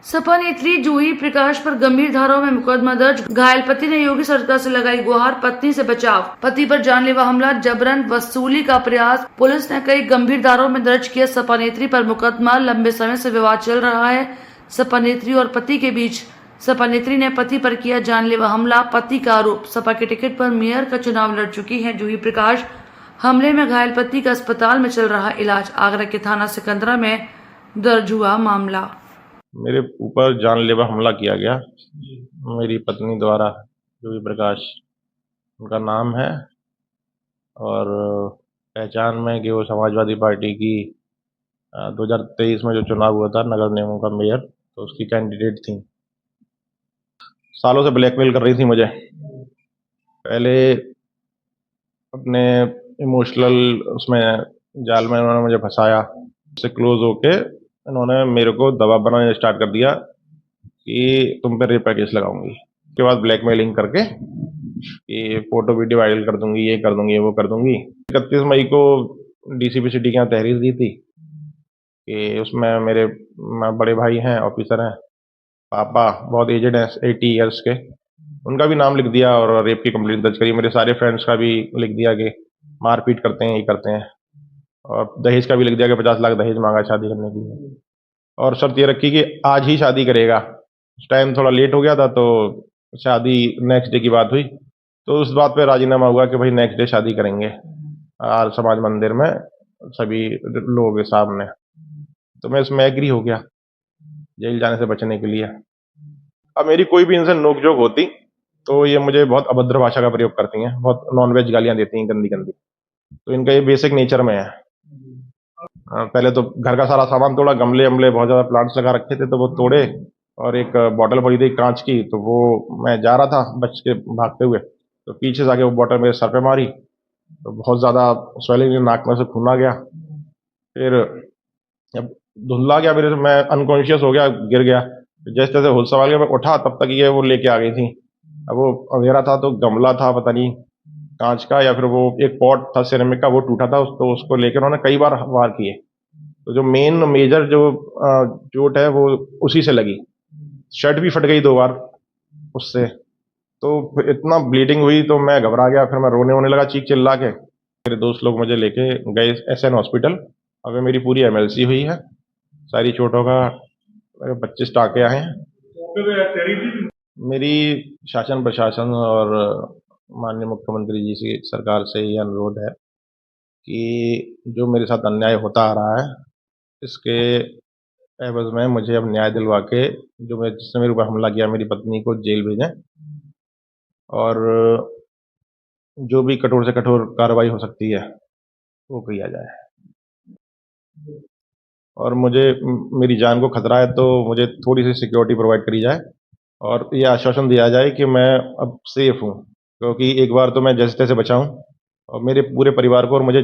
सपा नेत्री जूही प्रकाश पर गंभीर धाराओं में मुकदमा दर्ज। घायल पति ने योगी सरकार से लगाई गुहार, पत्नी से बचाव। पति पर जानलेवा हमला, जबरन वसूली का प्रयास। पुलिस ने कई गंभीर धाराओं में दर्ज किया सपा नेत्री पर मुकदमा। लंबे समय से विवाद चल रहा है सपा नेत्री और पति के बीच। सपा नेत्री ने पति पर किया जानलेवा हमला, पति का आरोप। सपा के टिकट पर मेयर का चुनाव लड़ चुकी है जूही प्रकाश। हमले में घायल पति का अस्पताल में चल रहा इलाज। आगरा के थाना सिकंदरा में दर्ज हुआ मामला। मेरे ऊपर जानलेवा हमला किया गया मेरी पत्नी द्वारा। जूही प्रकाश उनका नाम है और पहचान में कि वो समाजवादी पार्टी की 2023 में जो चुनाव हुआ था नगर निगम का मेयर, तो उसकी कैंडिडेट थी। सालों से ब्लैकमेल कर रही थी मुझे। पहले अपने इमोशनल उसमें जाल में उन्होंने मुझे फंसाया। उससे क्लोज होके इन्होंने मेरे को दबाव बनाना स्टार्ट कर दिया कि तुम पे रेप का केस लगाऊंगी। उसके बाद ब्लैकमेलिंग करके कि फोटो वीडियो वायरल कर दूंगी, ये कर दूंगी, वो कर दूंगी। 31 मई को डीसीपी सिटी के यहाँ तहरीर दी थी कि उसमें मेरे बड़े भाई हैं, ऑफिसर हैं, पापा बहुत एजेड हैं, 80 ईयर्स के, उनका भी नाम लिख दिया और रेप की कंप्लेंट दर्ज करी। मेरे सारे फ्रेंड्स का भी लिख दिया कि मारपीट करते हैं, ये करते हैं, और दहेज का भी लिख दिया कि 50 लाख दहेज मांगा शादी करने के लिए, और शर्त ये रखी कि आज ही शादी करेगा। उस टाइम थोड़ा लेट हो गया था तो शादी नेक्स्ट डे की बात हुई, तो उस बात पे राजीनामा हुआ कि भाई नेक्स्ट डे शादी करेंगे आज समाज मंदिर में सभी लोगों के सामने। तो मैं इसमें एग्री हो गया जेल जाने से बचने के लिए। अब मेरी कोई भी इनसे नोकझोंक होती तो ये मुझे बहुत अभद्र भाषा का प्रयोग करती हैं, बहुत नॉनवेज गालियां देती हैं गंदी गंदी। तो इनका ये बेसिक नेचर में है। पहले तो घर का सारा सामान तोड़ा, गमले अमले बहुत ज्यादा प्लांट्स लगा रखे थे तो वो तोड़े, और एक बॉटल पड़ी थी कांच की, तो वो मैं जा रहा था बच के भागते हुए, तो पीछे से आके वो बॉटल मेरे सर पे मारी, तो बहुत ज्यादा स्वेलिंग, नाक में से खून आ गया। फिर जब धुंधला गया मेरे से, मैं अनकॉन्शियस हो गया, गिर गया। जैसे तैसे होश संभाल के मैं उठा, तब तक ये वो लेके आ गई थी। अब वो अंधेरा था तो गमला था पता नहीं कांच का, या फिर वो एक पॉट था सिरेमिक का, वो टूटा था, तो उसको लेकर उन्होंने कई बार वार किए। तो जो मेजर जो चोट है वो उसी से लगी। शर्ट भी फट गई 2 बार उससे। तो फिर इतना ब्लीडिंग हुई तो मैं घबरा गया, फिर मैं रोने वोने लगा चीख चिल्ला के। मेरे दोस्त लोग मुझे लेके गए SN हॉस्पिटल। अब मेरी पूरी MLC हुई है, सारी चोटों का 25 टाँके आए हैं। मेरी शासन प्रशासन और माननीय मुख्यमंत्री जी से, सरकार से ये अनुरोध है कि जो मेरे साथ अन्याय होता आ रहा है, इसके एवज में मुझे अब न्याय दिलवा के जिसने मेरे ऊपर हमला किया मेरी पत्नी को जेल भेजें, और जो भी कठोर से कठोर कार्रवाई हो सकती है वो किया जाए। और मुझे मेरी जान को खतरा है तो मुझे थोड़ी सी सिक्योरिटी प्रोवाइड करी जाए, और ये आश्वासन दिया जाए कि मैं अब सेफ हूँ, क्योंकि एक बार तो मैं जैसे तैसे बचा हूँ और मेरे पूरे परिवार को और मुझे